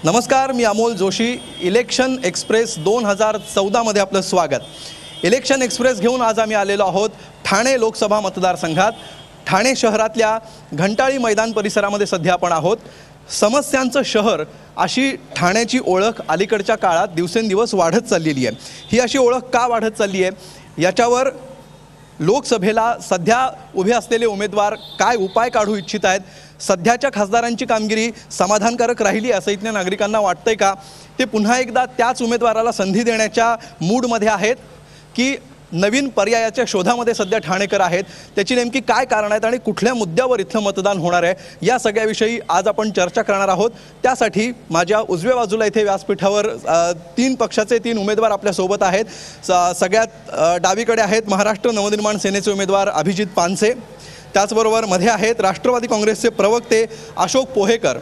नमस्कार, मी Amol Joshi. Election express 2014 मध्ये आपलं स्वागत. इलेक्शन एक्सप्रेस घेऊन आज आम्ही आलेलो आहोत ठाणे लोकसभा मतदारसंघात. ठाणे शहरातल्या घंटाळी मैदान परिसरामध्ये सध्या आपण आहोत. समस्यांचं शहर अशी ठाण्याची ओळख अलीकडच्या काळात दिवसेंदिवस वाढत चाललेली आहे. ही अशी ओळख का वाढत चालली आहे याच्यावर लोकसभेला सध्या उभे असलेले उमेदवार काय उपाय काढू इच्छित आहेत, सध्याच्या खासदारांची कामगिरी समाधानकारक राहिली असं इथल्या नागरिकांना वाटतंय का, ते पुन्हा एकदा त्याच उमेदवाराला संधी देण्याच्या मूडमध्ये आहेत की नवीन पर्यायाच्या शोधामध्ये सध्या ठाणेकर आहेत, त्याची नेमकी काय कारण आहेत आणि कुठल्या मुद्द्यावर इथलं मतदान होणार आहे, या सगळ्याविषयी आज आपण चर्चा करणार आहोत. त्यासाठी माझ्या उजव्या बाजूला इथे व्यासपीठावर तीन पक्षाचे तीन उमेदवार आपल्यासोबत आहेत. सगळ्यात डावीकडे आहेत महाराष्ट्र नवनिर्माण सेनेचे उमेदवार अभिजित पानसे. त्याचबरोबर मध्ये आहेत राष्ट्रवादी काँग्रेसचे प्रवक्ते अशोक पोहेकर.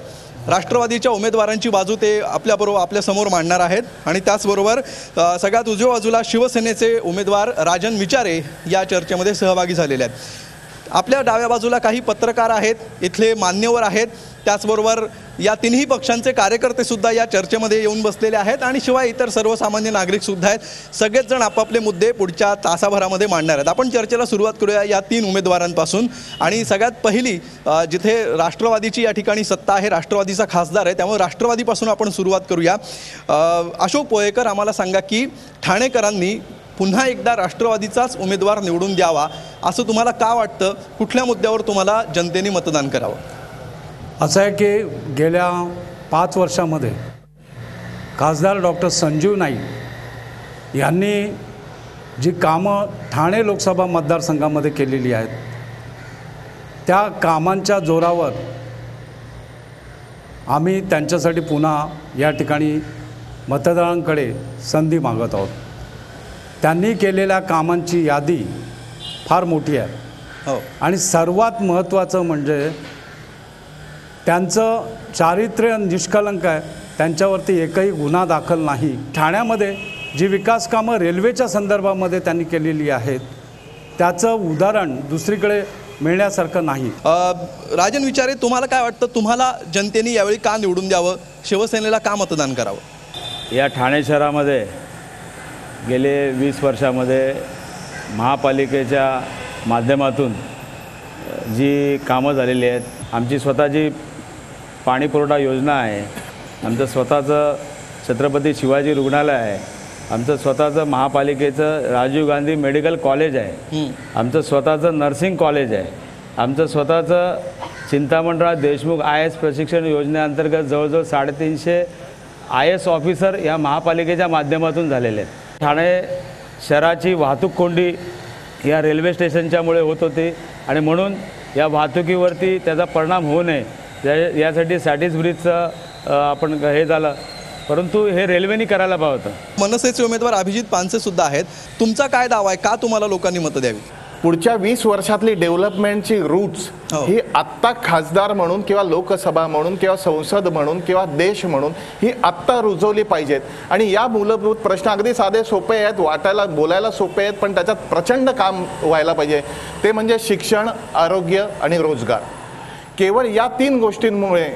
राष्ट्रवादीच्या उमेदवारांची बाजू ते आपल्यासमोर मांडणार आहेत. आणि त्याचबरोबर सगळ्यात उजव्या बाजूला शिवसेनेचे उमेदवार राजन विचारे या चर्चेमध्ये सहभागी झालेले आहेत. आपल्या डाव्या बाजूला काही पत्रकार आहेत, इथले मान्यवर आहेत, त्याचबरोबर या तिन्ही पक्षांचे कार्यकर्तेसुद्धा या चर्चेमध्ये येऊन बसलेले आहेत आणि शिवाय इतर सर्वसामान्य नागरिकसुद्धा आहेत. सगळेच जण आपापले मुद्दे पुढच्या तासाभरामध्ये मांडणार आहेत. आपण चर्चेला सुरुवात करूया या तीन उमेदवारांपासून. आणि सगळ्यात पहिली जिथे राष्ट्रवादीची या ठिकाणी सत्ता आहे, राष्ट्रवादीचा खासदार आहे, त्यामुळे राष्ट्रवादीपासून आपण सुरुवात करूया. अशोक पोहेकर, आम्हाला सांगा की ठाणेकरांनी पुन्हा एकदा राष्ट्रवादीचाच उमेदवार निवडून द्यावा असं तुम्हाला का वाटतं? कुठल्या मुद्द्यावर तुम्हाला जनतेने मतदान करावं? असं आहे की गेल्या 5 वर्षामध्ये खासदार डॉक्टर संजीव नाईक यांनी जी कामं ठाणे लोकसभा मतदारसंघामध्ये केलेली आहेत, त्या कामांच्या जोरावर आम्ही त्यांच्यासाठी पुन्हा या ठिकाणी मतदारांकडे संधी मागत आहोत. त्यांनी केलेल्या कामांची यादी फार मोठी आहे आणि सर्वात महत्त्वाचं म्हणजे त्यांचं चारित्र्य निष्कलंक आहे. त्यांच्यावरती एकही गुन्हा दाखल नाही. ठाण्यामध्ये जी विकास कामं रेल्वेच्या संदर्भामध्ये त्यांनी केलेली आहेत त्याचं उदाहरण दुसरीकडे मिळण्यासारखं नाही. राजन विचारे, तुम्हाला काय वाटतं? तुम्हाला जनतेने यावेळी का निवडून द्यावं? शिवसेनेला का मतदान करावं? या ठाणे शहरामध्ये गेले 20 वर्षामध्ये महापालिकेच्या माध्यमातून जी कामं झालेली आहेत, आमची स्वतःची पाणीपुरवठा योजना आहे, आमचं स्वतःचं छत्रपती शिवाजी रुग्णालय आहे, आमचं स्वतःचं महापालिकेचं राजीव गांधी मेडिकल कॉलेज आहे, आमचं स्वतःचं नर्सिंग कॉलेज आहे, आमचं स्वतःचं चिंतामणराव देशमुख IAS प्रशिक्षण योजनेअंतर्गत जवळजवळ 350 IAS ऑफिसर या महापालिकेच्या माध्यमातून झालेले आहेत. ठाणे शहराची वाहतूक कोंडी या रेल्वे स्टेशनच्यामुळे होत होती आणि म्हणून या वाहतुकीवरती त्याचा परिणाम होऊ नये यासाठी सॅटिस ब्रिजचं आपण हे झालं, परंतु हे रेल्वेने करायला पाहिजे होतं. मनसेचे उमेदवार अभिजित पानसे सुद्धा आहेत. तुमचा काय दावा आहे? का तुम्हाला लोकांनी मतं द्यावी? पुढच्या 20 वर्षातली डेव्हलपमेंटची रूट्स ही आत्ता खासदार म्हणून किंवा लोकसभा म्हणून किंवा संसद म्हणून किंवा देश म्हणून ही आत्ता रुजवली पाहिजेत. आणि या मूलभूत प्रश्न अगदी साधे सोपे आहेत, वाटायला बोलायला सोपे आहेत, पण त्याच्यात प्रचंड काम व्हायला पाहिजे. ते म्हणजे शिक्षण, आरोग्य आणि रोजगार. केवळ या 3 गोष्टींमुळे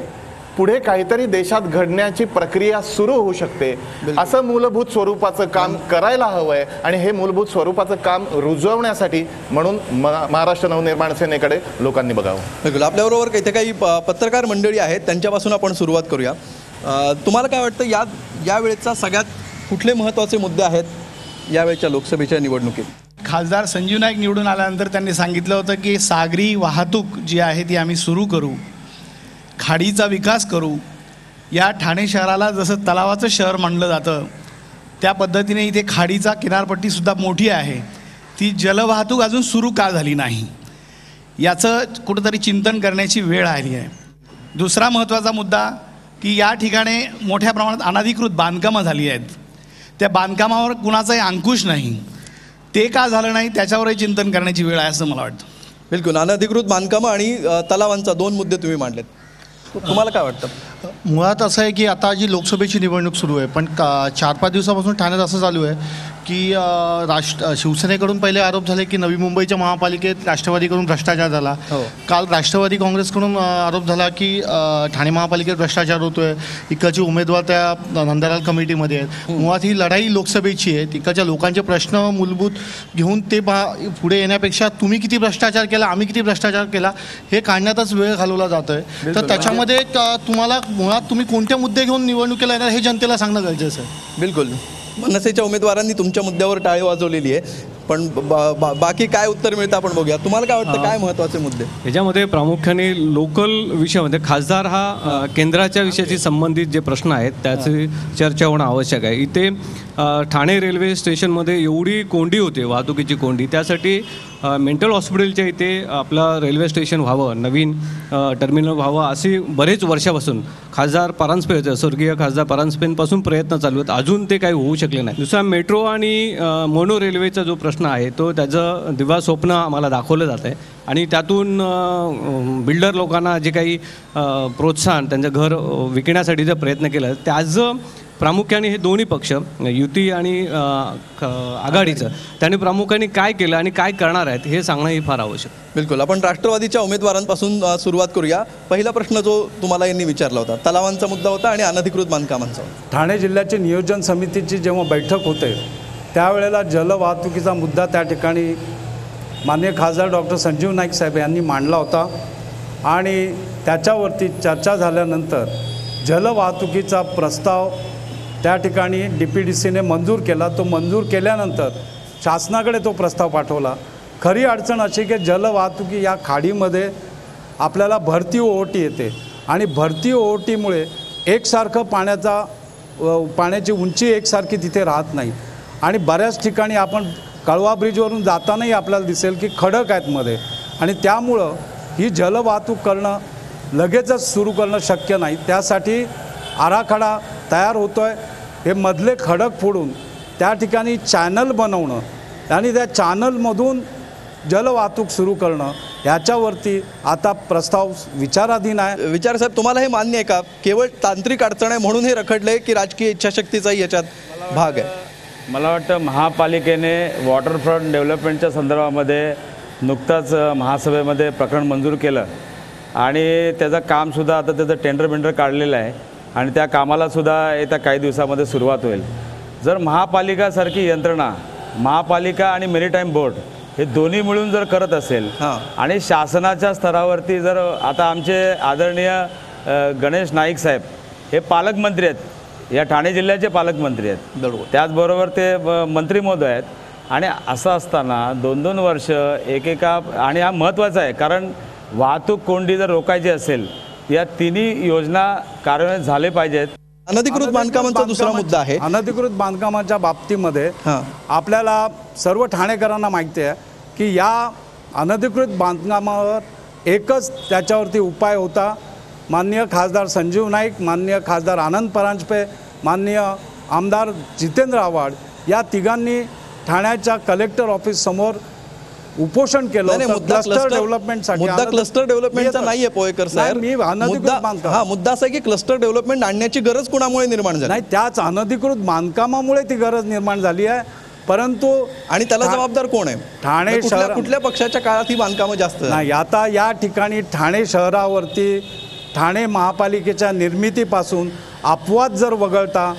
पुढे काहीतरी देशात घडण्याची प्रक्रिया सुरू होऊ शकते. असं मूलभूत स्वरूपाचं काम करायला हवं आहे आणि हे मूलभूत स्वरूपाचं काम रुजवण्यासाठी म्हणून महाराष्ट्र नवनिर्माण सेनेकडे लोकांनी बघावं. बिलकुल. आपल्याबरोबर इथे काही पत्रकार मंडळी आहेत, त्यांच्यापासून आपण सुरुवात करूया. तुम्हाला काय वाटतं यावेळेचा सगळ्यात कुठले महत्त्वाचे मुद्दे आहेत यावेळेच्या लोकसभेच्या निवडणुकीत? खासदार संजीव नाईक निवडून आल्यानंतर त्यांनी सांगितलं होतं की सागरी वाहतूक जी आहे ती आम्ही सुरू करू, खाडीचा विकास करू. या ठाणे शहराला जसं तलावाचं शहर मानलं जातं त्या पद्धतीने इथे खाडीचा किनारपट्टीसुद्धा मोठी आहे. ती जलवाहतूक अजून सुरू का झाली नाही याचं कुठंतरी चिंतन करण्याची वेळ आली आहे. दुसरा महत्त्वाचा मुद्दा की या ठिकाणी मोठ्या प्रमाणात अनधिकृत बांधकामं झाली आहेत. त्या बांधकामावर कुणाचाही अंकुश नाही. ते का झालं नाही त्याच्यावरही चिंतन करण्याची वेळ आहे असं मला वाटतं. बिलकुल. अनधिकृत बांधकामं आणि तलावांचा 2 मुद्दे तुम्ही मांडलेत. तुम्हाला काय वाटतं? मुळात असं आहे की आता जी लोकसभेची निवडणूक सुरू आहे, पण 4-5 दिवसापासून ठाण्यात असं चालू आहे की शिवसेनेकडून पहिले आरोप झाले की नवी मुंबईच्या महापालिकेत राष्ट्रवादीकडून भ्रष्टाचार झाला. काल राष्ट्रवादी काँग्रेसकडून आरोप झाला की ठाणे महापालिकेत भ्रष्टाचार होतोय. इकडचे उमेदवार त्या नंदलाल कमिटीमध्ये आहेत. मुळात ही लढाई लोकसभेची आहे. तिकडच्या लोकांचे प्रश्न मूलभूत घेऊन ते पुढे येण्यापेक्षा तुम्ही किती भ्रष्टाचार केला, आम्ही किती भ्रष्टाचार केला हे काढण्यातच वेळ घालवला जातोय. तर त्याच्यामध्ये तुम्हाला मुळात तुम्ही कोणते मुद्दे घेऊन निवडणुकीला येणार हे जनतेला सांगणं गरजेचं आहे. बिलकुल. मनसेच्या उमेदवारांनी तुमच्या मुद्द्यावर टाळी वाजवलेली आहे, पण बाकी काय उत्तर मिळतं आपण बघूया. तुम्हाला काय वाटतं, काय महत्त्वाचे मुद्दे? याच्यामध्ये प्रामुख्याने लोकल विषयामध्ये खासदार हा केंद्राच्या विषयाशी संबंधित जे प्रश्न आहेत त्याची चर्चा होणं आवश्यक आहे. इथे ठाणे रेल्वे स्टेशनमध्ये एवढी कोंडी होते, वाहतुकीची कोंडी, त्यासाठी मेंटल हॉस्पिटलच्या इथे आपलं रेल्वे स्टेशन व्हावं, नवीन टर्मिनल व्हावं, अशी बरेच वर्षापासून खासदार परांजपेचं, स्वर्गीय खासदार परांजपेंपासून प्रयत्न चालू आहेत. अजून ते काही होऊ शकले नाही. दुसरा मेट्रो आणि मोनो रेल्वेचा जो प्रश्न आहे तो त्याचं दिवा स्वप्न आम्हाला दाखवलं जात आहे आणि त्यातून बिल्डर लोकांना जे काही प्रोत्साहन त्यांचं घर विकण्यासाठीचा प्रयत्न केला त्याचं प्रामुख्याने हे दोन्ही पक्ष युती आणि आघाडीचं त्याने प्रामुख्याने काय केलं आणि काय करणार आहेत हे सांगणं ही फार आवश्यक. बिलकुल. आपण राष्ट्रवादीच्या उमेदवारांपासून सुरुवात करूया. पहिला प्रश्न जो तुम्हाला यांनी विचारला होता तलावांचा मुद्दा होता आणि अनधिकृत बांधकामांचा. ठाणे जिल्ह्याची नियोजन समितीची जेव्हा बैठक होते त्यावेळेला जलवाहतुकीचा मुद्दा त्या ठिकाणी माननीय खासदार डॉक्टर संजीव नाईक साहेब यांनी मांडला होता आणि त्याच्यावरती चर्चा झाल्यानंतर जलवाहतुकीचा प्रस्ताव त्या ठिकाणी DPDCने मंजूर केला. तो मंजूर केल्यानंतर शासनाकडे तो प्रस्ताव पाठवला. खरी अडचण अशी की जलवाहतुकी या खाडीमध्ये आपल्याला भरती ओहोटी येते आणि भरती ओहोटीमुळे एकसारखं पाण्याची उंची एकसारखी तिथे राहत नाही आणि बऱ्याच ठिकाणी आपण कळवा ब्रिजवरून जातानाही आपल्याला दिसेल की खडक आहेत मध्ये आणि त्यामुळं ही जलवाहतूक करणं लगेचच सुरू करणं शक्य नाही. त्यासाठी आराखडा तयार होतो आहे. हे मधले खडक फोडून त्या ठिकाणी चॅनल बनवणं आणि त्या चॅनलमधून जलवाहतूक सुरू करणं ह्याच्यावरती आता प्रस्ताव विचाराधीन आहे. विचार साहेब, तुम्हाला हे मान्य आहे का केवळ तांत्रिक अडचण आहे म्हणून हे रखडलं आहे की राजकीय इच्छाशक्तीचाही याच्यात भाग आहे? मला वाटतं महापालिकेने वॉटरफ्रंट डेव्हलपमेंटच्या संदर्भामध्ये नुकताच महासभेमध्ये प्रकरण मंजूर केलं आणि त्याचं कामसुद्धा आता त्याचं टेंडर काढलेलं आहे आणि त्या कामालासुद्धा येत्या काही दिवसामध्ये सुरुवात होईल. जर महापालिकासारखी यंत्रणा, महापालिका आणि मेरीटाईम बोर्ड हे दोन्ही मिळून जर करत असेल आणि शासनाच्या स्तरावरती जर आता आमचे आदरणीय गणेश नाईक साहेब हे पालकमंत्री आहेत, या ठाणे जिल्ह्याचे पालकमंत्री आहेत, त्याचबरोबर ते मंत्री महोदय आहेत आणि असं असताना 2-2 वर्ष एकेका आणि हा महत्त्वाचा आहे कारण वाहतूक कोंडी जर रोखायची असेल या तिन्ही योजना कार्यान्वित झाले पाहिजेत. अनधिकृत बांधकामांचा दुसरा मुद्दा आहे. अनधिकृत बांधकामाच्या बाबतीमध्ये आपल्याला सर्व ठाणेकरांना माहिती आहे की या अनधिकृत बांधकामावर एकच त्याच्यावरती उपाय होता. माननीय खासदार संजीव नाईक, माननीय खासदार आनंद परांजपे, माननीय आमदार जितेंद्र आव्हाड या तिघांनी ठाण्याच्या कलेक्टर ऑफिस समोर उपोषण केलं. क्लस्टर डेव्हलपमेंटसाठी. मुद्दा क्लस्टर डेव्हलपमेंटचा नाहीये पोयकर साहेब. मुद्दा असा आहे की क्लस्टर डेव्हलपमेंट आणण्याची गरज कुणामुळे निर्माण झाली? नाही, त्याच अनधिकृत बांधकामामुळे ती गरज निर्माण झाली आहे. परंतु आणि त्याला जबाबदार कोण आहे? ठाणे शहर. कुठल्या पक्षाच्या काळात ही बांधकामं जास्त नाही? आता या ठिकाणी ठाणे शहरावरती ठाणे महापालिकेच्या निर्मितीपासून अपवाद जर वगळता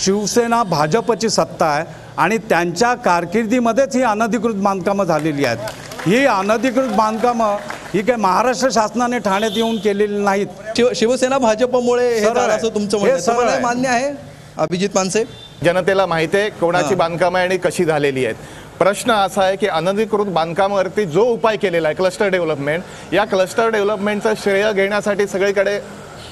शिवसेना भाजपची सत्ता आहे आणि त्यांच्या कारकिर्दीमध्येच ही अनधिकृत बांधकामं झालेली आहेत. ही अनधिकृत बांधकामं ही काय महाराष्ट्र शासनाने ठाण्यात येऊन केलेली नाहीत. शिवसेना भाजपमुळे हे झालं असं तुमचं म्हणणं आहे? मान्य आहे अभिजित मानसे? जनतेला माहिती आहे कोणाची बांधकामं आणि कशी झालेली आहेत. प्रश्न असा आहे की अनधिकृत बांधकामावरती जो उपाय केलेला आहे क्लस्टर डेव्हलपमेंट, या क्लस्टर डेव्हलपमेंटचं श्रेय घेण्यासाठी सगळीकडे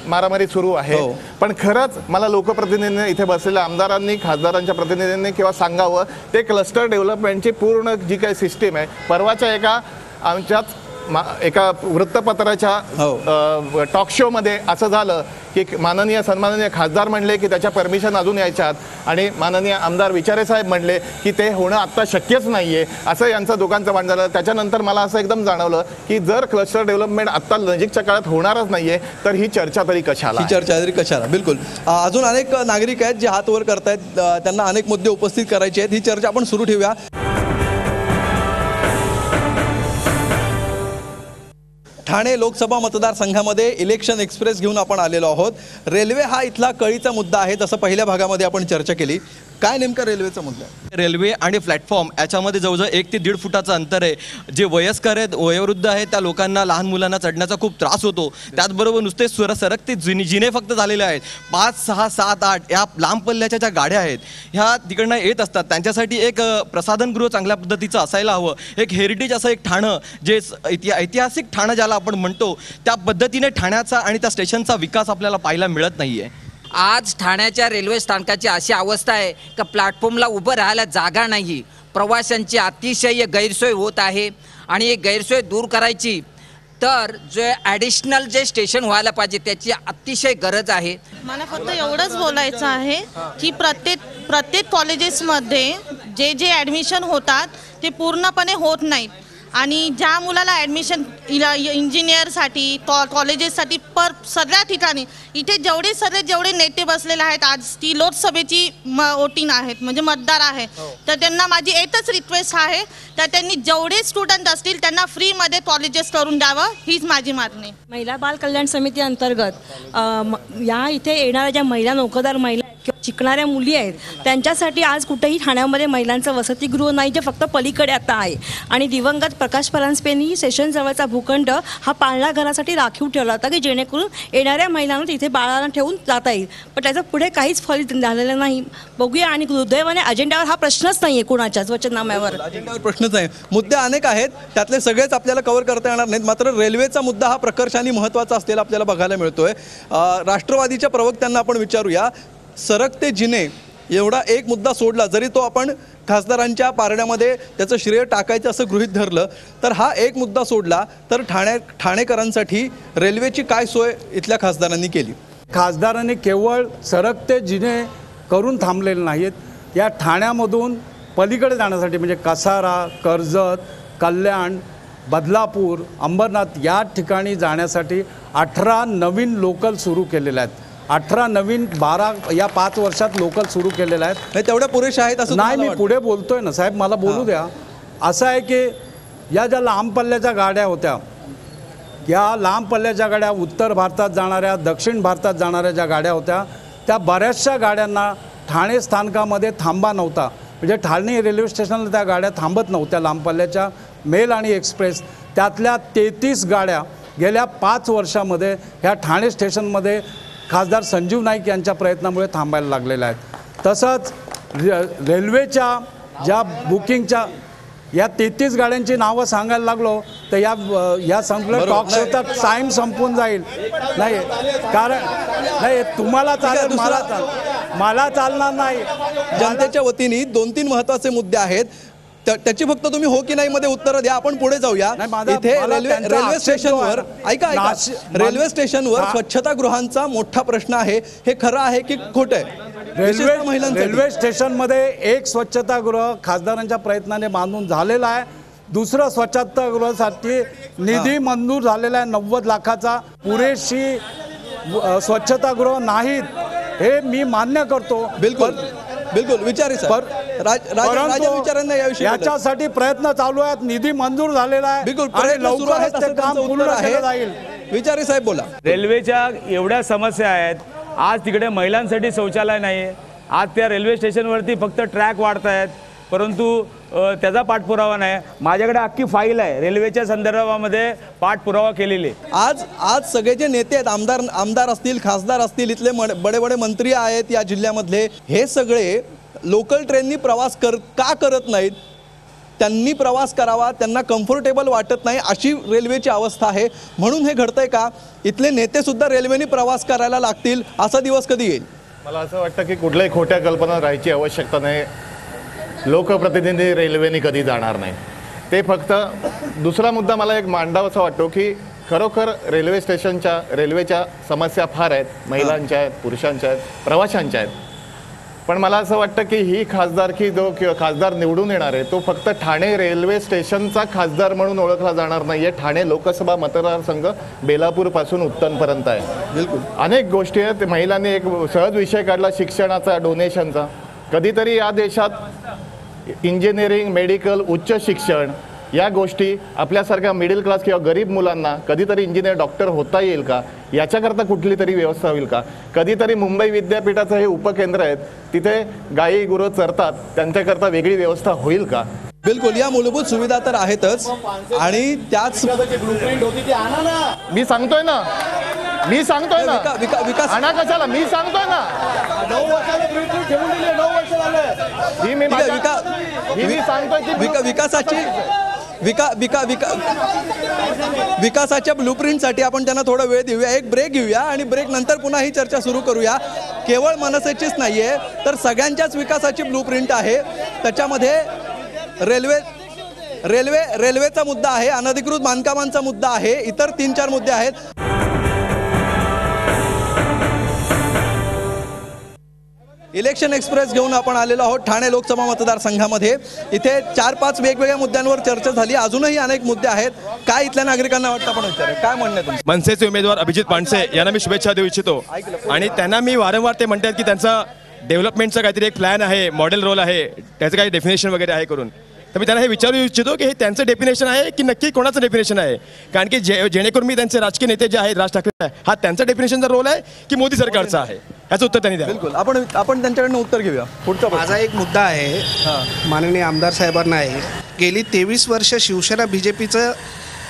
मारामारी सुरू आहे. पण खरंच मला लोकप्रतिनिधींनी, इथे बसलेल्या आमदारांनी, खासदारांच्या प्रतिनिधींनी किंवा सांगावं ते क्लस्टर डेव्हलपमेंटची पूर्ण जी काही सिस्टीम आहे. परवाच्या एका आमच्याच एका वृत्तपत्राच्या टॉक शोमध्ये असं झालं की सन्माननीय खासदार म्हणले की त्याच्या परमिशन अजून यायच्यात आणि माननीय आमदार विचारे साहेब म्हणले की ते होणं आत्ता शक्यच नाही आहे, असं यांचं दोघांचं भांडण झालं. त्याच्यानंतर मला असं एकदम जाणवलं की जर क्लस्टर डेव्हलपमेंट आत्ता नजीकच्या काळात होणारच नाही आहे तर ही चर्चा तरी कशाला. बिलकुल. अजून अनेक नागरिक आहेत जे हात वर करतायत, त्यांना अनेक मुद्दे उपस्थित करायचे आहेत. ही चर्चा आपण सुरू ठेवूया. ठाणे लोकसभा मतदारसंघामध्ये इलेक्शन एक्सप्रेस घेऊन आपण आलेलो आहोत. रेल्वे हा इथला कळीचा मुद्दा आहे, तसं पहिल्या भागामध्ये आपण चर्चा केली. काय नेमका रेल्वेचा मुद्दा आहे? रेल्वे आणि प्लॅटफॉर्म याच्यामध्ये जवळजवळ 1 ते 1.5 फुटाचं अंतर आहे. जे वयस्कर आहेत, वयोवृद्ध आहेत, त्या लोकांना, लहान मुलांना चढण्याचा खूप त्रास होतो. त्याचबरोबर नुसते सरकते जिने फक्त झालेले आहेत. 5, 6, 7, 8 या लांब पल्ल्याच्या ज्या गाड्या आहेत ह्या तिकडनं येत असतात. त्यांच्यासाठी एक प्रसाधनगृह चांगल्या पद्धतीचं असायला हवं. एक हेरिटेज असं एक ठाणं, जे ऐतिहासिक ठाणं ज्याला आपण म्हणतो, त्या पद्धतीने ठाण्याचा आणि त्या स्टेशनचा विकास आपल्याला पाहायला मिळत नाही आहे. आज ठाण्याच्या रेल्वे स्थानकाची अशी अवस्था आहे का प्लॅटफॉर्मला उभं राहायला जागा नाही. प्रवाशांची अतिशय गैरसोय होत आहे आणि एक गैरसोय दूर करायची तर जे ॲडिशनल जे स्टेशन व्हायला पाहिजे त्याची अतिशय गरज आहे. मला फक्त एवढंच बोलायचं आहे की प्रत्येक कॉलेजेसमध्ये जे ॲडमिशन होतात ते पूर्णपणे होत नाहीत आणि ज्या मुलाला ॲडमिशन इंजिनियरसाठी कॉलेजेससाठी सगळ्या ठिकाणी इथे जेवढे नेते बसलेले आहेत, आज ती लोकसभेची वोटिंग आहेत म्हणजे मतदार आहे, तर त्यांना माझी एकच रिक्वेस्ट आहे तर त्यांनी जेवढे स्टुडंट असतील त्यांना फ्रीमध्ये कॉलेजेस करून द्यावं, हीच माझी मागणी. महिला बाल कल्याण समिती अंतर्गत या इथे येणाऱ्या ज्या महिला नोकरदार महिला किंवा शिकणाऱ्या मुली आहेत त्यांच्यासाठी आज कुठेही ठाण्यामध्ये महिलांचं वसतिगृह नाही, जे फक्त पलीकडे आता आहे. आणि दिवंगत प्रकाश परांजपेंनी स्टेशन जवळचा भूखंड हा पाळणा घरासाठी राखीव ठेवला होता की जेणेकरून येणाऱ्या महिलांना तिथे बाळाला ठेवून जाता येईल. पण त्याचं पुढे काहीच फलित झालेलं नाही. बघूया. आणि दुर्दैवाने अजेंड्यावर हा प्रश्नच नाही आहे कोणाच्याच वचननाम्यावर. अजेंड्यावर प्रश्नच आहे. मुद्दे अनेक आहेत, त्यातले सगळेच आपल्याला कव्हर करता येणार नाहीत. मात्र रेल्वेचा मुद्दा हा प्रकर्षाने महत्त्वाचा असलेला आपल्याला बघायला मिळतोय. राष्ट्रवादीच्या प्रवक्त्यांना आपण विचारूया. सरकते जिने एवढा एक मुद्दा सोडला, जरी तो आपण खासदारांच्या पारड्यामध्ये त्याचं श्रेय टाकायचं असं गृहीत धरलं, तर हा एक मुद्दा सोडला तर ठाणेकरांसाठी रेल्वेची काय सोय इथल्या खासदारांनी केली? खासदारांनी केवळ सरकते जिने करून थांबलेले नाहीत. या ठाण्यामधून पलीकडे जाण्यासाठी म्हणजे कसारा, कर्जत, कल्याण, बदलापूर, अंबरनाथ या ठिकाणी जाण्यासाठी 18 नवीन लोकल सुरू केलेले आहेत. 18 नवीन 12 या 5 वर्षात लोकल सुरू केलेल्या आहेत. तेवढ्या पुरेशा आहेत असं नाही? मी पुढे बोलतोय ना साहेब, मला बोलू द्या. असं आहे की या ज्या लांब पल्ल्याच्या गाड्या होत्या, या लांब पल्ल्याच्या गाड्या उत्तर भारतात जाणाऱ्या, दक्षिण भारतात जाणाऱ्या ज्या गाड्या होत्या, त्या बऱ्याचशा गाड्यांना ठाणे स्थानकामध्ये थांबा नव्हता. म्हणजे ठाणे रेल्वे स्टेशनला त्या गाड्या थांबत नव्हत्या लांब पल्ल्याच्या मेल आणि एक्सप्रेस. त्यातल्या 33 गाड्या गेल्या 5 वर्षामध्ये ह्या ठाणे स्टेशनमध्ये खासदार संजीव नाईक यांच्या प्रयत्नामुळे थांबायला लागलेल्या आहेत. तसंच रेल्वेच्या ज्या बुकिंगच्या या 33 गाड्यांची नावं सांगायला लागलो तर या संपलं टॉक शो तर टाईम संपून जाईल. नाही कारण नाही तुम्हाला चालेल, मला चालणार नाही. जनतेच्या वतीने 2-3 महत्त्वाचे मुद्दे आहेत, त्याची फक्त तुम्ही हो की नाही मध्ये उत्तर द्या. आपण पुढे जाऊया. इथे रेल्वे स्टेशनवर ऐका रेल्वे स्टेशनवर स्वच्छतागृहांचा मोठा प्रश्न आहे. हे खरं आहे की खोटं आहे? रेल्वे स्टेशनमध्ये एक स्वच्छतागृह खासदारांच्या प्रयत्नाने बांधून झालेलं आहे. दुसरं स्वच्छतागृहासाठी निधी मंजूर झालेला आहे 90 लाखाचा. पुरेशी स्वच्छतागृह नाहीत हे मी मान्य करतो. बिलकुल विचारे याच्यासाठी प्रयत्न चालू आहेत. निधी मंजूर झालेला आहे. बिलकुल आणि लवकरच ते काम पूर्ण केलं जाईल. विचारे साहेब बोला. रेल्वेच्या एवढ्या समस्या आहेत. आज तिकडे महिलांसाठी शौचालय नाही आहे. आज त्या रेल्वे स्टेशनवरती फक्त ट्रॅक वाढत आहेत, परंतु त्याचा पाठपुरावा नाही. माझ्याकडे अख्खी फाईल आहे रेल्वेच्या संदर्भामध्ये पाठपुरावा केलेली. आज सगळे जे नेते आहेत, आमदार असतील, खासदार असतील, इथले बडे मंत्री आहेत या जिल्ह्यामधले, हे सगळे लोकल ट्रेननी प्रवास का करत नाहीत? त्यांनी प्रवास करावा, त्यांना कम्फर्टेबल वाटत नाही अशी रेल्वेची अवस्था आहे. म्हणून हे घडतंय का? इथले नेते सुद्धा रेल्वेने प्रवास करायला लागतील असा दिवस कधी येईल? मला असं वाटतं की कुठल्याही खोट्या कल्पना राहायची आवश्यकता नाही. लोकप्रतिनिधी रेल्वेने कधी जाणार नाही. ते फक्त दुसरा मुद्दा मला एक मांडावासा वाटतो की खरोखर रेल्वेच्या समस्या फार आहेत, महिलांच्या आहेत, पुरुषांच्या आहेत, प्रवाशांच्या आहेत. पण मला असं वाटतं की ही खासदारकी जो किंवा खासदार निवडून येणार आहे तो फक्त ठाणे रेल्वे स्टेशनचा खासदार म्हणून ओळखला जाणार नाही आहे. ठाणे लोकसभा मतदारसंघ बेलापूरपासून उत्तनपर्यंत आहे. बिलकुल अनेक गोष्टी आहेत. महिलांनी एक सहज विषय काढला शिक्षणाचा, डोनेशनचा. कधीतरी या देशात इंजिनिअरिंग, मेडिकल, उच्च शिक्षण या गोष्टी आपल्यासारख्या मिडल क्लास किंवा गरीब मुलांना कधीतरी इंजिनियर, डॉक्टर होता येईल का, याच्याकरता कुठली तरी व्यवस्था होईल का? कधीतरी मुंबई विद्यापीठाचं हे उपकेंद्र आहेत, तिथे गायी गुरं चरतात, त्यांच्याकरता वेगळी व्यवस्था होईल का? बिलकुल, या मूलभूत सुविधा तर आहेतच आणि त्याच मी सांगतोय ना विकास आणा कशाला, मी सांगतोय ना 9 वर्षाला ठेवून दिले, 9 वर्ष झाले. मी सांगतोय की विकासाच्या ब्लूप्रिंटसाठी आपण त्यांना थोडा वेळ देऊया, एक ब्रेक घेऊया आणि ब्रेक नंतर पुन्हा ही चर्चा सुरू करूया. केवळ मनसेचीच नाहीये तर सगळ्यांच्याच विकासाची ब्लूप्रिंट आहे. त्याच्यामध्ये रेल्वेचा मुद्दा आहे, अनधिकृत बांधकामांचा मुद्दा आहे, इतर 3-4 मुद्दे आहेत. इलेक्शन एक्सप्रेस घेऊन आपण आलेलो आहोत ठाणे लोकसभा मतदारसंघामध्ये. इथे 4-5 वेगवेगळ्या मुद्द्यांवर चर्चा झाली, अजूनही अनेक मुद्दे आहेत. काय इथल्या नागरिकांना वाटतं आपण विचारूया, काय म्हणणं आहे तुमचं? मनसेचे उमेदवार अभिजित पानसे यांना मी शुभेच्छा देऊ इच्छितो आणि त्यांना मी वारंवार ते म्हणतात की त्यांचा डेव्हलपमेंटचा काहीतरी एक प्लॅन आहे, मॉडेल रोल आहे, त्याचं काही डेफिनेशन वगैरे आहे करून. तर मी त्यांना हे विचारू इच्छितो की हे त्यांचं डेफिनेशन आहे की नक्की कोणाचं डेफिनेशन आहे. कारण की जेणेकरून मी त्यांचे राजकीय नेते जे आहेत, राज ठाकरे, हा त्यांचा डेफिनेशनचा रोल आहे की मोदी सरकारचा आहे, याचं उत्तर त्यांनी द्या. बिलकुल, आपण त्यांच्याकडनं उत्तर घेऊया. पुढचा माझा एक मुद्दा आहे माननीय आमदार साहेबांना आहे. गेली 23 वर्ष शिवसेना बीजेपीचं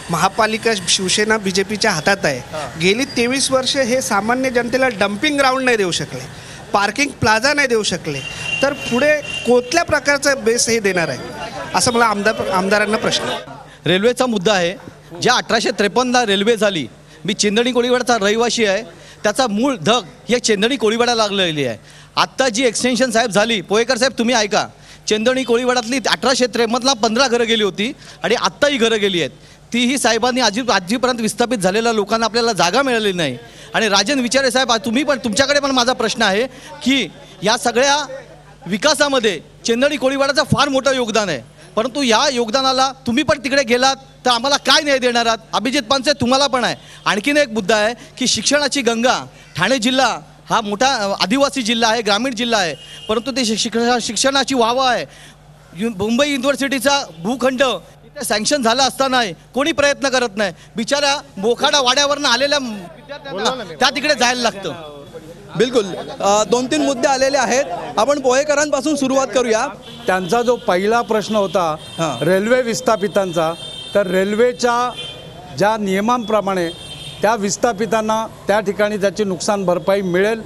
महापालिका शिवसेना बीजेपीच्या हातात आहे. गेली 23 वर्ष हे सामान्य जनतेला डम्पिंग ग्राउंड नाही देऊ शकले, पार्किंग प्लाझा नाही देऊ शकले, तर पुढे कुठल्या प्रकारचा बेस हे देणार आहे असं मला आमदारांना प्रश्न. रेल्वेचा मुद्दा आहे. ज्या 1853 रेल्वे झाली, मी चेंदणी कोळीवाडाचा रहिवासी आहे, त्याचा मूळ धग ही चेंदणी कोळीवाडा लागलेली आहे. आत्ता जी एक्सटेन्शन साहेब झाली, पोहेकर साहेब तुम्ही ऐका, चेंदणी कोळीवाडातली 1853 15 घरं गेली होती आणि आत्ताही घरं गेली आहेत. तीही साहेबांनी आजीपर्यंत विस्थापित झालेल्या लोकांना आपल्याला जागा मिळालेली नाही. आणि राजन विचारे साहेब, तुमच्याकडे पण माझा प्रश्न आहे की या सगळ्या विकासामध्ये चेंदणी कोळीवाडाचं फार मोठं योगदान आहे, परंतु या योगदानाला तुम्ही पण तिकडे गेलात तर आम्हाला काय न्याय देणार आहात? अभिजित पानसे तुम्हाला पण आहे. आणखीन एक मुद्दा आहे की शिक्षणाची गंगा, ठाणे जिल्हा हा मोठा आदिवासी जिल्हा आहे, ग्रामीण जिल्हा आहे, परंतु ते शिक्षणाची वाहवा आहे. मुंबई युनिव्हर्सिटीचा भूखंड इथे सँक्शन झाला असतानाही कोणी प्रयत्न करत नाही. बिचारा मोखाडा वाड्यावरनं आलेल्या विद्यार्थ्यांना त्या तिकडे जायला लागतं. बिलकुल, 2-3 मुद्दे आलेले आहेत. आपण पोहेकरांपासून सुरुवात करूया. त्यांचा जो पहिला प्रश्न होता रेल्वे विस्थापितांचा, तर रेल्वेच्या ज्या नियमांप्रमाणे त्या विस्थापितांना त्या ठिकाणी त्याची नुकसान भरपाई मिळेल,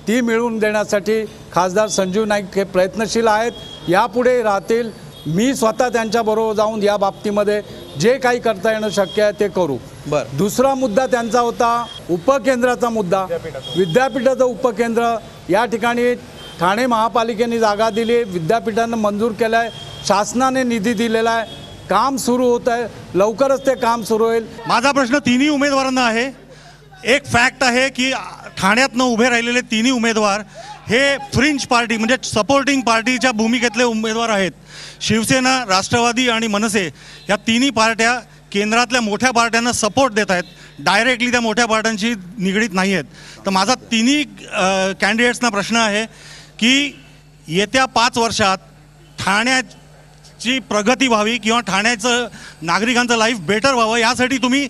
ती मिळवून देण्यासाठी खासदार संजीव नाईक हे प्रयत्नशील आहेत, यापुढे राहतील. मी स्वतः त्यांच्याबरोबर जाऊन या बाबतीमध्ये जे काही करता येणं शक्य आहे ते करू. बरं, दुसरा मुद्दा त्यांचा होता उपकेंद्राचा मुद्दा. विद्यापीठाचं उपकेंद्र या ठिकाणी ठाणे महापालिकेने जागा दिली, विद्यापीठानं मंजूर केलं आहे, शासनाने निधी दिलेला आहे, काम सुरू होत आहे, लवकरच ते काम सुरू होईल. माझा प्रश्न तिन्ही उमेदवारांना आहे. एक फॅक्ट आहे की ठाण्यातनं उभे राहिलेले तिन्ही उमेदवार हे फ्रिंज पार्टी म्हणजे सपोर्टिंग पार्टीच्या भूमिकेतले उमेदवार आहेत. शिवसेना, राष्ट्रवादी आणि मनसे या तिन्ही पार्ट्या केंद्रातल्या मोठ्या पार्ट्यांना सपोर्ट देत आहेत, डायरेक्टली त्या मोठ्या पार्ट्यांशी निगडीत नाही आहेत. तर माझा तिन्ही कॅन्डिडेट्सना प्रश्न आहे की येत्या 5 वर्षात ठाण्याची प्रगती व्हावी किंवा ठाण्याचं नागरिकांचं लाईफ बेटर व्हावं, यासाठी तुम्ही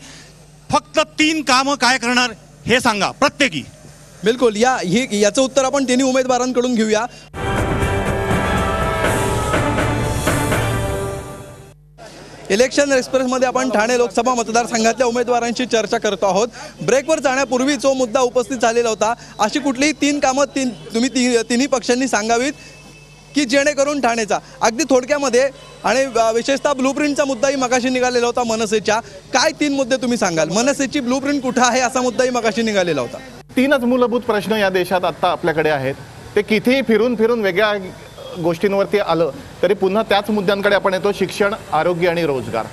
फक्त 3 कामं काय करणार हे सांगा प्रत्येकी. बिलकुल, याचं उत्तर आपण तिन्ही उमेदवारांकडून घेऊया. इलेक्शन एक्सप्रेसमध्ये आपण ठाणे लोकसभा मतदारसंघातल्या उमेदवारांची चर्चा करतो आहोत. ब्रेकवर जाण्यापूर्वी जो मुद्दा उपस्थित झालेला होता, अशी कुठलीही 3 कामं तुम्ही तिन्ही पक्षांनी सांगावीत की जेणेकरून ठाणेचा अगदी थोडक्यामध्ये, आणि विशेषतः ब्लूप्रिंटचा मुद्दाही मगाशी निघालेला होता मनसेच्या. काय 3 मुद्दे तुम्ही सांगाल? मनसेची ब्लूप्रिंट कुठं आहे असा मुद्दाही मगाशी निघालेला होता. 3च मूलभूत प्रश्न या देशात आत्ता आपल्याकडे आहेत. ते कितीही फिरून वेगळ्या गोष्टींवरती आलं तरी पुन्हा त्याच मुद्द्यांकडे आपण येतो, शिक्षण, आरोग्य आणि रोजगार.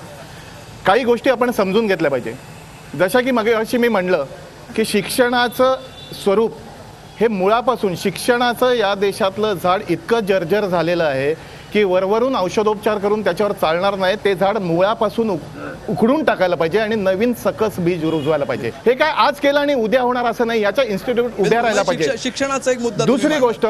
काही गोष्टी आपण समजून घेतल्या पाहिजे. जशा की मगाशी मी म्हणलं की शिक्षणाचं स्वरूप हे मुळापासून, शिक्षणाचं या देशातलं झाड इतकं जर्जर झालेलं आहे की वरवरून औषधोपचार करून त्याच्यावर चालणार नाही. ते झाड मुळापासून उखडून टाकायला पाहिजे आणि नवीन सकस बीज रुजवायला पाहिजे. हे काय आज केलं आणि उद्या होणार असं नाही, याच्या इन्स्टिट्यूट उभ्या राहायला पाहिजे. शिक्षणाचा एक मुद्दा. दुसरी गोष्ट,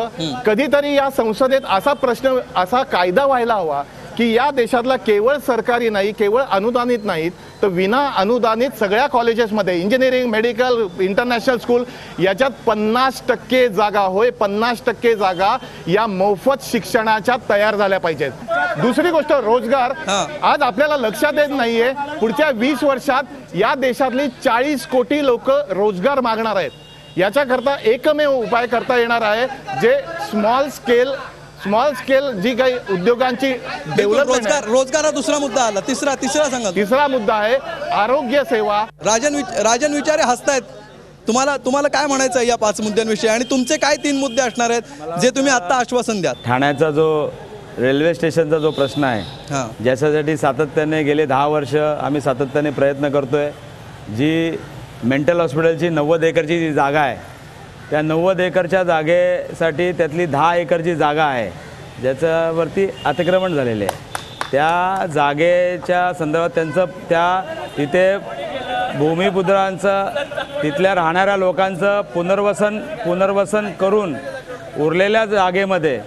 कधीतरी या संसदेत असा प्रश्न, असा कायदा व्हायला हवा की या देशातला केवळ सरकारी नाही, केवळ अनुदानित नाहीत तर विना अनुदानित सगळ्या कॉलेजेसमध्ये इंजिनिअरिंग, मेडिकल, इंटरनॅशनल स्कूल याच्यात 50% जागा, होय 50% जागा या मोफत शिक्षणाच्या तयार झाल्या पाहिजेत. दुसरी गोष्ट, रोजगार. आज आपल्याला लक्षात येत नाहीये पुढच्या 20 वर्षात या देशातली 40 कोटी लोक रोजगार मागणार आहेत. याच्याकरता एकमेव उपाय करता येणार आहे जे स्मॉल स्केल जी काही उद्योगांची डेव्हलपमेंट. रोजगार हा दुसरा मुद्दा आला. तिसरा सांगा. तिसरा मुद्दा आहे आरोग्य सेवा. राजन विचारे हसतायत. तुम्हाला काय म्हणायचं आहे या 5 मुद्द्यांविषयी आणि तुमचे काय 3 मुद्दे असणार आहेत जे तुम्ही आता आश्वासन द्या? ठाण्याचा जो रेल्वे स्टेशनचा जो प्रश्न आहे, ज्याच्यासाठी सातत्याने गेले 10 वर्ष आम्ही सातत्याने प्रयत्न करतोय. जी मेंटल हॉस्पिटलची 90 एकरची जी जागा आहे, त्या 90 एकरच्या जागेसाठी त्यातली 10 एकरची जागा आहे ज्याच्यावरती अतिक्रमण झालेले आहे. त्या जागेच्या संदर्भात तिथे भूमिपुत्रांचं, तिथल्या राहणाऱ्या लोकांचं पुनर्वसन करून उरलेल्या जागेमध्ये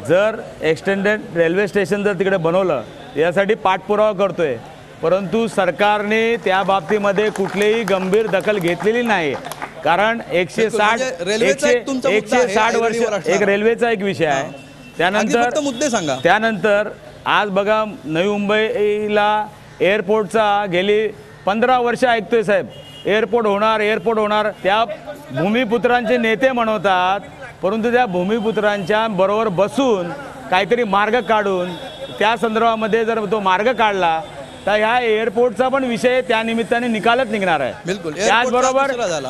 जर एक्सटेंडेड रेल्वे स्टेशन जर तिकडे बनवलं, यासाठी पाठपुरावा करतोय. परंतु सरकारने त्या बाबतीमध्ये कुठलीही गंभीर दखल घेतलेली नाही. कारण 160 वर्ष एक रेल्वेचा एक विषय आहे. त्यानंतर मुद्दे सांगा. त्यानंतर आज बघा, नवी मुंबईला एअरपोर्टचा गेली 15 वर्ष ऐकतोय साहेब, एअरपोर्ट होणार. त्या भूमिपुत्रांचे नेते म्हणवतात, परंतु त्या भूमिपुत्रांच्या बरोबर बसून काहीतरी मार्ग काढून त्या संदर्भामध्ये जर तो मार्ग काढला तर ह्या एअरपोर्टचा पण विषय त्या निमित्ताने निकालच निघणार आहे. बिलकुल.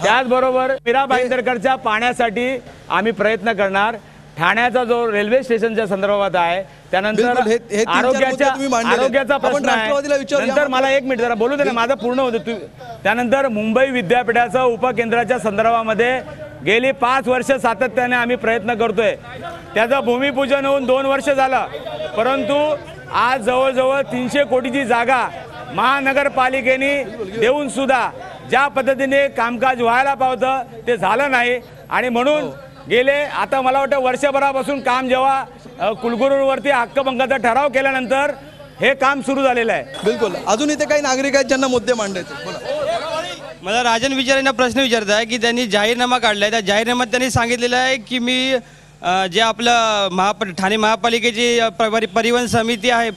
त्याचबरोबर मीरा भाईंदरकरच्या पाण्यासाठी आम्ही प्रयत्न करणार. ठाण्याचा जो रेल्वे स्टेशनच्या संदर्भात आहे, त्यानंतर आरोग्याचा प्रश्न आहे. नंतर मला 1 मिनिट जरा बोलू दे ना, माझं पूर्ण होतं. त्यानंतर मुंबई विद्यापीठाचा उपकेंद्राच्या संदर्भामध्ये गेली 5 वर्ष सातत्याने आम्ही प्रयत्न करतोय. त्याचं भूमिपूजन होऊन 2 वर्ष झालं, परंतु आज जवळजवळ 300 कोटीची जागा महानगरपालिकेने देऊन सुद्धा ज्या पद्धतीने कामकाज व्हायला पावतं ते झालं नाही. आणि म्हणून गेले आता मला वाटतं वर्षभरापासून काम जेव्हा कुलगुरूंवरती हक्कभंगाचा ठराव केल्यानंतर हे काम सुरू झालेलं आहे. बिलकुल. अजून इथे काही नागरिक आहेत ज्यांना मुद्दे मांडायचे. मला राजन विचारेंना प्रश्न विचारता आहे की त्यांनी जाहीरनामा काढला आहे. त्या जाहीरनाम्यात त्यांनी सांगितलेलं आहे की मी जे आपलं ठाणे महापालिकेची परिवहन समिती आहे,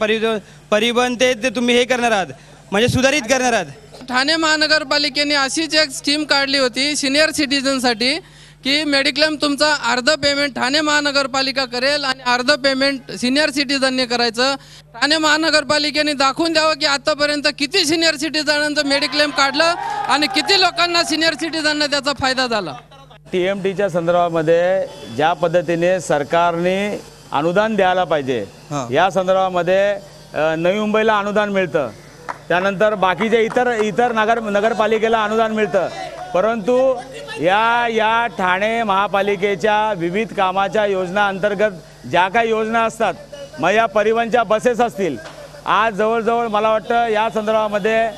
परिवहन ते तुम्ही हे करणार आहात, म्हणजे सुधारित करणार आहात. ठाणे महानगरपालिकेने अशीच एक स्कीम काढली होती सिनियर सिटीजनसाठी की मेडिक्लेम तुमचा अर्ध पेमेंट ठाणे महानगरपालिका करेल आणि अर्ध पेमेंट सिनियर सिटीजनने करायचं. ठाणे महानगरपालिकेने दाखवून द्यावं की आतापर्यंत किती सिनियर सिटीजनांचं मेडिक्लेम काढलं आणि किती लोकांना सिनियर सिटीजनना त्याचा फायदा झाला. TMTच्या संदर्भामध्ये ज्या पद्धतीने सरकारने अनुदान द्यायला पाहिजे, या संदर्भामध्ये नवी मुंबईला अनुदान मिळतं, त्यानंतर बाकीच्या इतर नगरपालिकेला अनुदान मिळतं. परंतु या ठाणे महापालिकेच्या विविध कामाच्या योजना अंतर्गत ज्या काही योजना असतात, मग या परिवहनच्या बसेस असतील, आज जवळजवळ मला वाटतं या संदर्भामध्ये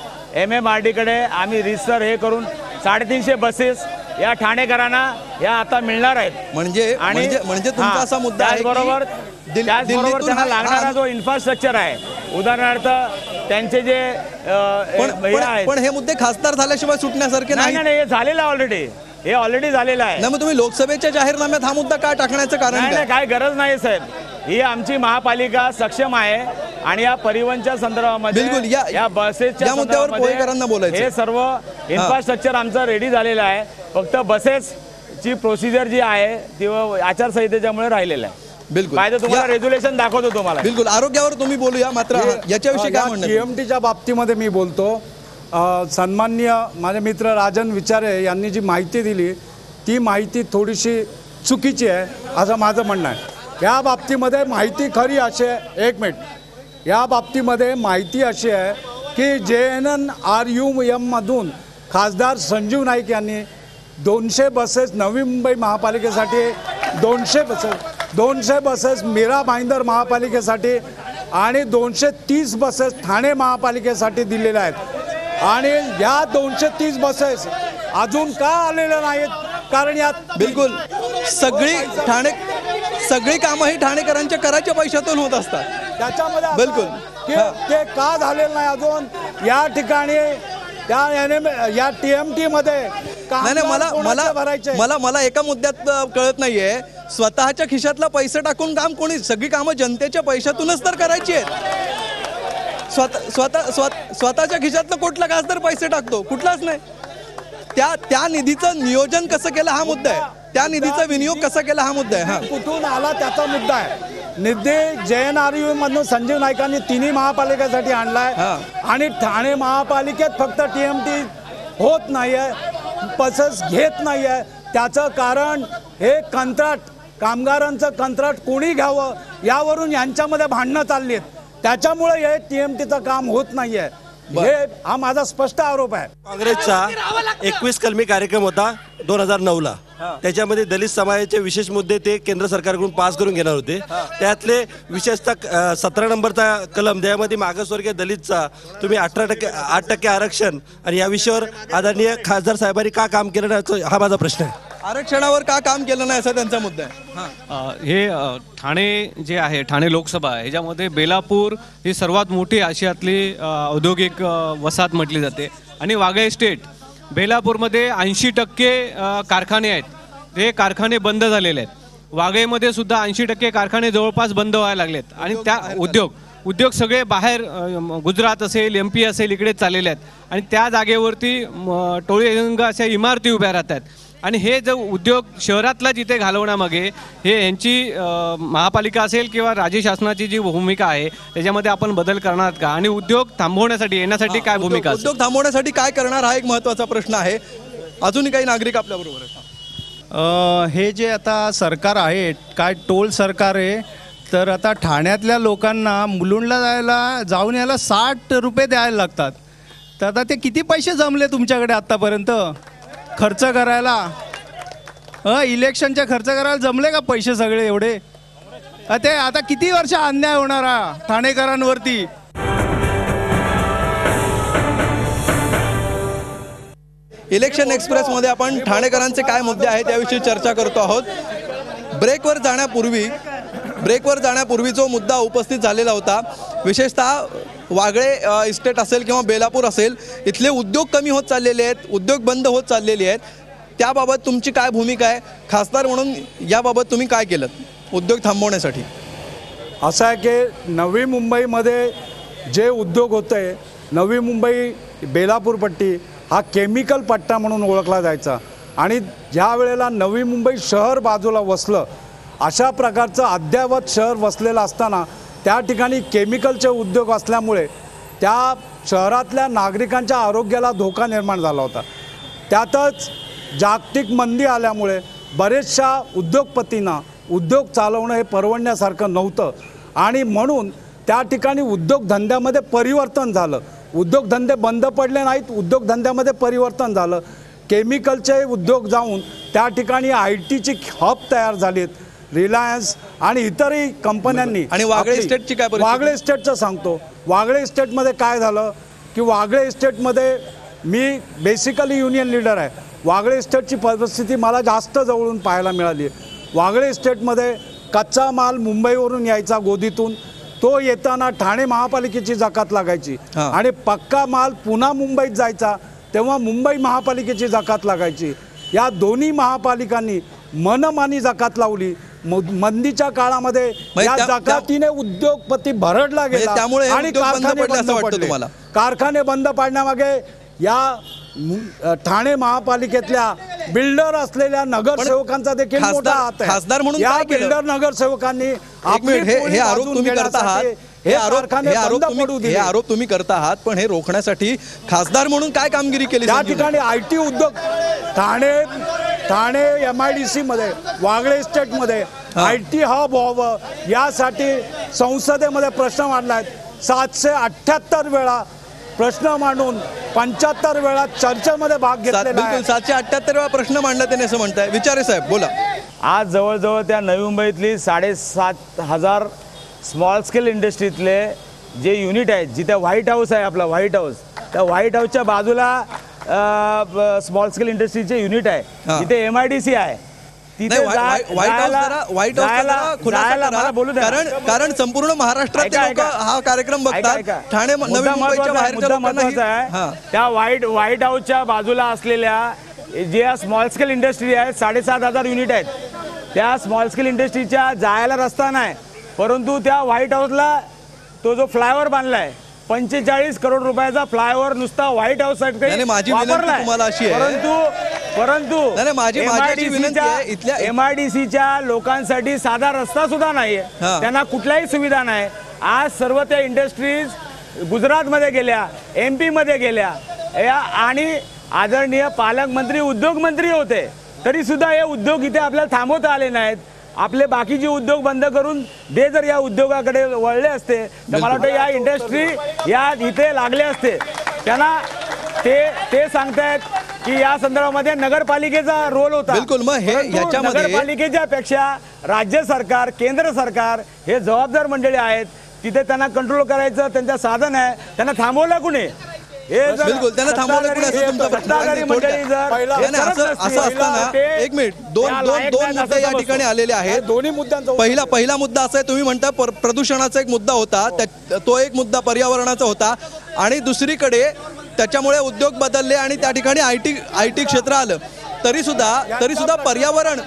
MMRDकडे आम्ही रिसर हे करून 350 बसेस या ठाणेकरांना या आता मिळणार आहेत. म्हणजे तुमचा असा मुद्दा आहे, त्याचबरोबर त्यांना लागणारा जो इन्फ्रास्ट्रक्चर आहे, उदाहरणार्थ त्यांचे जे पण हे मुद्दे खासदार झाल्याशिवाय सुटण्यासारखे नाही. हे झालेलं ऑलरेडी झालेलं आहे. मग तुम्ही लोकसभेच्या जाहीरनाम्यात हा मुद्दा का टाकण्याचं कारण नाही, काय गरज नाही साहेब. ही आमची महापालिका सक्षम आहे आणि या परिवहनच्या संदर्भामध्ये या बसेसच्या मुद्द्यावर पोहेकरांना बोलायचं, हे सर्व इन्फ्रास्ट्रक्चर आमचं रेडी झालेलं आहे. फक्त बसेसची प्रोसिजर जी आहे ती आचारसंहितेच्यामुळे राहिलेलं आहे. बिलकुल. काय तुम्हाला रेझोल्युशन दाखवतो तुम्हाला. बिलकुल. आरोग्यावर तुम्ही बोलूया. मात्र याच्याविषयी काय म्हणणं? TMTच्या बाबतीमध्ये मी बोलतो. सन्माननीय माझे मित्र राजन विचारे यांनी जी माहिती दिली ती माहिती थोडीशी चुकीची आहे असं माझं म्हणणं आहे. या बाबतीमध्ये माहिती खरी अशी आहे, एक मिनिट, या बाबतीमध्ये माहिती अशी आहे की JNNRUM-मधून खासदार संजीव नाईक यांनी 200 बसेस नवी मुंबई महापालिकेसाठी, 200 बसेस मीरा भाईंदर महापालिकेसाठी आणि 230 बसेस ठाणे महापालिकेसाठी दिलेल्या आहेत. आणि या 230 बसेस अजून का आलेल्या नाहीत? कारण यात बिलकुल सगळी कामं ही ठाणेकरांच्या कराच्या पैशातून होत असतात. त्याच्यामध्ये बिलकुल ते का झालेलं नाही अजून या ठिकाणी या TMT मध्ये मला एका मुद्द्यात कळत नाहीये, स्वतःच्या खिशातला पैसे टाकून काम कोणी, सगळी कामं जनतेच्या पैशातूनच तर करायची आहेत. स्वतःच्या खिशातलं कुठला खासदार पैसे टाकतो? कुठलाच नाही. त्या निधीचं नियोजन कसं केलं हा मुद्दा आहे, त्या निधीचा विनियोग कसा केला हा मुद्दा आहे. कुठून आला त्याचा मुद्दा आहे. निधी JNRUM मधून संजीव नाईकांनी तिन्ही महापालिकेसाठी आणलाय आणि ठाणे महापालिकेत फक्त TMT होत नाहीये, बसेस घेत नाहीये. त्याचं कारण हे कंत्राट, कामगारांचं कंत्राट कोणी घ्यावं यावरून यांच्यामध्ये भांडणं चालली आहेत. त्याच्यामुळे हे TMTचं काम होत नाहीये. हा माझा स्पष्ट आरोप आहे. काँग्रेसचा 21 कलमी कार्यक्रम होता 2009ला. त्याच्यामध्ये दलित समाजाचे विशेष मुद्दे ते केंद्र सरकारकडून पास करून घेणार होते. त्यातले विशेषतः 17 नंबरचा कलम, त्यामध्ये मागासवर्गीय दलितचा तुम्ही 8% आरक्षण आणि या विषयावर आदरणीय खासदार साहेबांनी का काम केलं नाही हा माझा प्रश्न आहे. आरक्षणावर का काम केलं नाही असा त्यांचा मुद्दा आहे. हे ठाणे जे आहे, ठाणे लोकसभा ह्याच्यामध्ये बेलापूर ही सर्वात मोठी आशियातली औद्योगिक वसाहत म्हटली जाते आणि वाघा इस्टेट बेलापूरमध्ये 80% कारखाने आहेत, ते कारखाने बंद झालेले आहेत. वाघेमध्ये सुद्धा 80% कारखाने जवळपास बंद व्हायला लागलेत आणि त्या उद्योग सगळे बाहेर गुजरात असेल, MP असेल इकडे चाललेले आहेत आणि त्या जागेवरती टोळी अशा इमारती उभ्या राहतात. आणि हे जो उद्योग शहरातला जिथे घालवण्यामागे हे यांची महापालिका असेल किंवा राज्य शासनाची जी भूमिका आहे त्याच्यामध्ये आपण बदल करणार का? आणि उद्योग थांबवण्यासाठी येण्यासाठी काय भूमिका? उद्योग थांबवण्यासाठी काय करणार हा एक महत्त्वाचा प्रश्न आहे. अजूनही काही नागरिक आपल्याबरोबर आहेत. हे जे आता सरकार आहे, काय टोल सरकार आहे, तर आता ठाण्यातल्या लोकांना मुलुंडला जाऊन यायला 60 रुपये द्यायला लागतात. तर आता ते किती पैसे जमले तुमच्याकडे आत्तापर्यंत खर्च करायला? इलेक्शनच्या खर्च करायला जमले का पैसे सगळे एवढे? ते आता किती वर्ष अन्याय होणार ठाणेकरांवरती? इलेक्शन एक्सप्रेसमध्ये आपण ठाणेकरांचे काय मुद्दे आहेत याविषयी चर्चा करतो आहोत. ब्रेकवर जाण्यापूर्वी जो मुद्दा उपस्थित झालेला होता, विशेषतः वागळे इस्टेट असेल किंवा बेलापूर असेल, इथले उद्योग कमी होत चाललेले आहेत, उद्योग बंद होत चाललेले आहेत. त्याबाबत तुमची काय भूमिका आहे? खासदार म्हणून याबाबत तुम्ही काय केलं उद्योग थांबवण्यासाठी? असं आहे की नवी मुंबईमध्ये जे उद्योग होते, नवी मुंबई बेलापूर पट्टी हा केमिकल पट्टा म्हणून ओळखला जायचा आणि ज्या वेळेला नवी मुंबई शहर बाजूला वसलं, अशा प्रकारचं अद्ययावत शहर वसलेलं असताना त्या ठिकाणी केमिकलचे उद्योग असल्यामुळे त्या शहरातल्या नागरिकांच्या आरोग्याला धोका निर्माण झाला होता. त्यातच जागतिक मंदी आल्यामुळे बरेचशा उद्योगपतींना उद्योग चालवणं हे परवडण्यासारखं नव्हतं आणि म्हणून त्या ठिकाणी उद्योगधंद्यामध्ये परिवर्तन झालं. उद्योगधंदे बंद पडले नाहीत, उद्योगधंद्यामध्ये परिवर्तन झालं. केमिकलचे उद्योग जाऊन त्या ठिकाणी IT ची हब तयार झालीत. रिलायन्स आणि इतरही कंपन्यांनी. आणि वागळे इस्टेटची काय परिस्थिती? वागळे इस्टेटचं सांगतो. वागळे इस्टेटमध्ये काय झालं की वागळे इस्टेटमध्ये मी बेसिकली युनियन लीडर आहे. वागळे इस्टेटची परिस्थिती मला जास्त जवळून पाहायला मिळाली. वागळे इस्टेटमध्ये कच्चा माल मुंबईवरून यायचा गोदीतून, तो येताना ठाणे महापालिकेची जकात लागायची आणि पक्का माल पुन्हा मुंबईत जायचा तेव्हा मुंबई महापालिकेची जकात लागायची. या दोन्ही महापालिकांनी मनमानी जकात लावली. मंदीच्या काळामध्ये या जकातीने उद्योगपती भरडला गेला त्यामुळे आणि कारखाने बंद पाडण्यामागे या ठाणे महापालिकेतल्या बिल्डर असलेल्या नगरसेवकांचा देखील मोठा हात आहे. खासदार म्हणून या बिल्डर नगरसेवकांनी हे आरोप तुम्ही करत आहात, हे आरोप तुम्ही करत आहात, पण हे रोखण्यासाठी खासदार म्हणून काय कामगिरी केली? त्या ठिकाणी IT उद्योग ठाणे MIDC मध्ये, वागळे इस्टेटमध्ये IT हब व्हावं यासाठी संसदेमध्ये प्रश्न मांडला आहे। 778 वेळा प्रश्न मांडून 75 वेळा चर्चेमध्ये भाग घेतलेला आहे। बिलकुल 778 वेळा प्रश्न मांडला त्याने असं म्हणताय। विचारे साहेब बोला। आज जवळजवळ त्या नवी मुंबईतली 7,500 स्मॉल स्केल इंडस्ट्रीतले जे युनिट आहेत, जिथे व्हाईट हाऊस आहे आपला व्हाईट हाऊस, त्या व्हाईट हाऊसच्या बाजूला स्मॉल स्केल इंडस्ट्रीचे युनिट आहे, जिथे MIDC आहे। कारण संपूर्ण महाराष्ट्रातले लोक हा कार्यक्रम बघतात। ठाणे नवी मुंबईच्या बाहेरच्या लोकांना त्या व्हाईट हाऊसच्या बाजूला असलेल्या ज्या स्मॉल स्केल इंडस्ट्री आहेत 7,500 युनिट आहेत, त्या स्मॉल स्केल इंडस्ट्रीच्या जायला रस्ता नाही, परंतु त्या व्हाईट हाऊसला तो जो फ्लायओव्हर बांधलाय 45 करोड रुपयाचा फ्लायओव्हर नुसता व्हाईट हाऊस साठी माझी विनंती तुम्हाला अशी आहे, परंतु MIDCच्या लोकांसाठी साधा रस्ता सुद्धा नाहीये, त्यांना कुठल्याही सुविधा नाही। आज सर्व त्या इंडस्ट्रीज गुजरातमध्ये गेल्या, MP मध्ये गेल्या आणि आदरणीय पालकमंत्री उद्योग मंत्री होते, तरी सुद्धा हे उद्योग इथे आपल्याला थांबवता आले नाहीत। आपले बाकीचे उद्योग बंद करून ते जर या उद्योगाकडे वळले असते तर मला वाटतं या इंडस्ट्री या इथे लागले असते। त्यांना ते सांगतायत की या संदर्भामध्ये नगरपालिकेचा रोल होता। बिलकुल, मग हे याच्यामध्ये नगरपालिकेच्या पेक्षा राज्य सरकार, केंद्र सरकार हे जबाबदार मंडळी आहेत, तिथे त्यांना कंट्रोल करायचं त्यांचं साधन आहे, त्यांना थांबवलं कुणी? बिलकुल त्यांना थांबवलं कुणी असं तुमचं असं असताना एक मिनिट दोन मुद्दे या ठिकाणी आलेले आहेत। दोन्ही मुद्द्यांचा पहिला मुद्दा असा आहे, तुम्ही म्हणता प्रदूषणाचा एक मुद्दा होता, तो एक मुद्दा पर्यावरणाचा होता, आणि दुसरीकडे त्याच्यामुळे उद्योग बदलले आणि त्या ठिकाणी IT क्षेत्र आलं, तरी सुद्धा पर्यावरण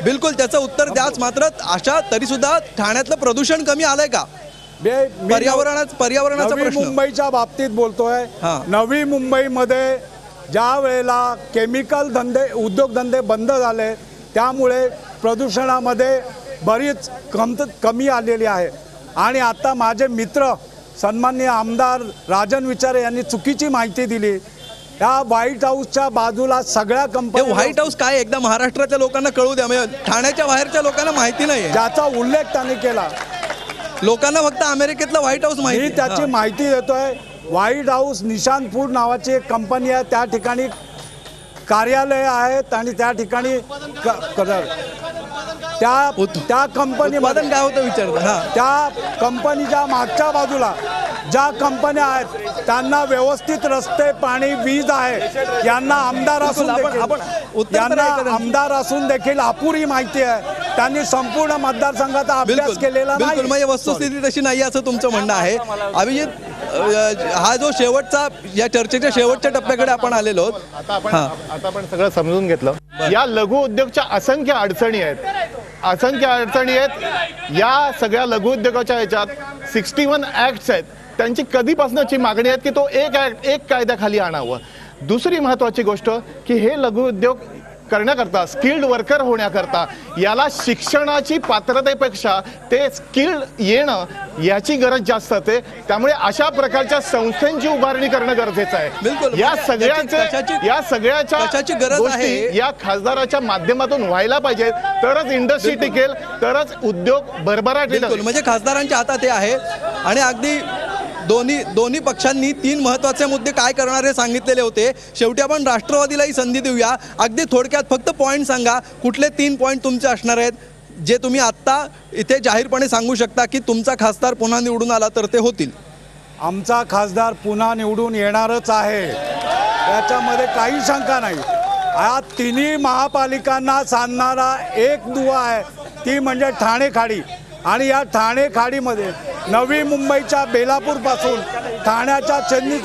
बिलकुल त्याचं उत्तर द्याच। मात्र अशा तरी सुद्धा ठाण्यातलं प्रदूषण कमी आलंय का? पर्यावरणाचा प्रश्न मुंबईच्या बाबतीत बोलतोय। नवी मुंबईमध्ये ज्या वेळेला केमिकल उद्योगधंदे बंद झाले त्यामुळे प्रदूषणामध्ये बरीच कमी आलेली आहे। आणि आता माझे मित्र सन्माननीय आमदार राजन विचारे यांनी चुकीची माहिती दिली। या व्हाईट हाऊसच्या बाजूला सगळ्या कंपन्या, व्हाईट हाऊस काय एकदा महाराष्ट्रातल्या लोकांना कळू द्या, म्हणजे ठाण्याच्या बाहेरच्या लोकांना माहिती नाही, ज्याचा उल्लेख त्यांनी केला। लोकांना फक्त अमेरिकेतलं व्हाईट हाऊस माहिती, त्याची माहिती देतोय। व्हाईट हाऊस निशांतपूर नावाची एक कंपनी आहे, त्या ठिकाणी कार्यालय आहेत आणि त्या ठिकाणी त्या कंपनीमध्ये काय होतं विचारता, त्या कंपनीच्या मागच्या बाजूला ज्या कंपन्या आहेत त्यांना व्यवस्थित रस्ते, पाणी, वीज आहे। यांना आमदार असून देखील अपुरी माहिती आहे। त्यांनी संपूर्ण मतदारसंघाचा अभ्यास केलेला नाही। म्हणजे वस्तुस्थिती तशी नाही असं तुमचं म्हणणं आहे। अभिजित, हा जो शेवटचा या चर्चेच्या शेवटच्या टप्प्याकडे आपण आलेलो आहोत। आता आपण सगळं समजून घेतलं। या लघु उद्योगच्या असंख्य अडचणी आहेत। या सगळ्या लघु उद्योगाच्या ह्याच्यात 61 ॲक्ट्स आहेत, त्यांची कधीपासूनची मागणी आहे की तो एक कायद्याखाली आणावं। दुसरी महत्त्वाची गोष्ट की हे लघु उद्योग करण्याकरता, स्किल्ड वर्कर होण्याकरता याला शिक्षणाची पात्रतेपेक्षा ते स्किल्ड येणं याची गरज जास्त असते। त्यामुळे अशा प्रकारच्या संस्थांची उभारणी करणं गरजेचं आहे। या सगळ्याच्या गोष्टी या खासदाराच्या माध्यमातून व्हायला पाहिजेत, तरच इंडस्ट्री टिकेल, तरच उद्योग भरभराट येईल। म्हणजे खासदारांच्या हातात हे आहे आणि अगदी दोन्ही पक्षांनी 3 महत्त्वाचे मुद्दे काय करणारे सांगितलेले होते। शेवटी आपण राष्ट्रवादीलाही संधी देऊया। अगदी थोडक्यात फक्त पॉईंट सांगा, कुठले 3 पॉईंट तुमचे असणार आहेत जे तुम्ही आत्ता इथे जाहीरपणे सांगू शकता की तुमचा खासदार पुन्हा निवडून आला तर ते होतील? आमचा खासदार पुन्हा निवडून येणारच आहे, याच्यामध्ये काही शंका नाही। या तिन्ही महापालिकांना सांगणारा एक दुवा आहे, ती म्हणजे ठाणे खाडी। आणि या ठाणे खाडीमध्ये नवी मुंबईच्या बेलापूरपासून ठाण्याच्या चेन्नी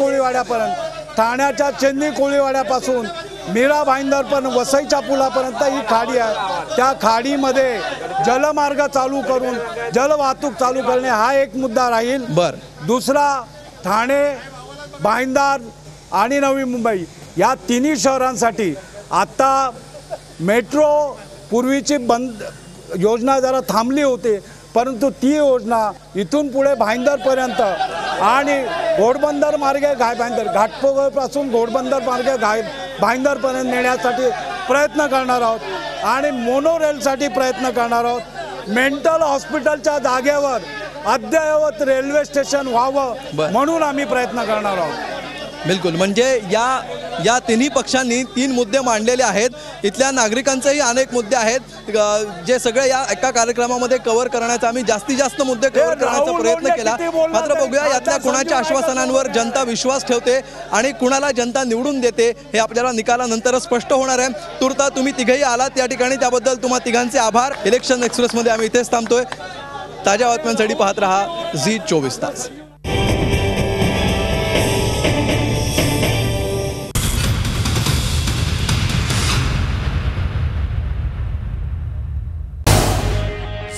कोळीवाड्यापासून मीरा भाईंदरपर्यंत वसईच्या पुलापर्यंत ही खाडी आहे। त्या खाडीमध्ये जलमार्ग चालू करून जलवाहतूक चालू करणे हा एक मुद्दा राहील। दुसरा, ठाणे, भाईंदर आणि नवी मुंबई या तिन्ही शहरांसाठी आता मेट्रो पूर्वीची योजना जरा थांबली होती, परंतु ती योजना इथून पुढे भाईंदरपर्यंत आणि घोडबंदर मार्गे घाटकोपरपासून घोडबंदर मार्गे भाईंदरपर्यंत नेण्यासाठी प्रयत्न करणार आहोत। आणि मोनोरेलसाठी प्रयत्न करणार आहोत. मेंटल हॉस्पिटलच्या जागेवर अद्ययावत रेल्वे स्टेशन व्हावं म्हणून आम्ही प्रयत्न करणार आहोत. बिलकुल, म्हणजे या तिन्ही पक्षांनी 3 मुद्दे मांडलेले आहेत. इथल्या नागरिकांचेही अनेक मुद्दे आहेत जे सगळे या एका कार्यक्रमामध्ये कव्हर करण्याचा आम्ही जास्तीत जास्त मुद्दे कव्हर करण्याचा प्रयत्न केला. मात्र बघूया यातल्या कुणाच्या आश्वासनांवर जनता विश्वास ठेवते आणि कुणाला जनता निवडून देते हे आपल्याला निकालानंतरच स्पष्ट होणार आहे. तुर्ता तुम्ही तिघही आलात या ठिकाणी, त्याबद्दल तुम्हा तिघांचे आभार. इलेक्शन एक्सप्रेसमध्ये आम्ही इथेच थांबतोय. ताज्या बातम्यांसाठी पाहत रहा झी24 तास.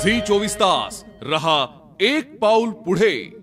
झी24 तास रहा एक पाऊल पुढे.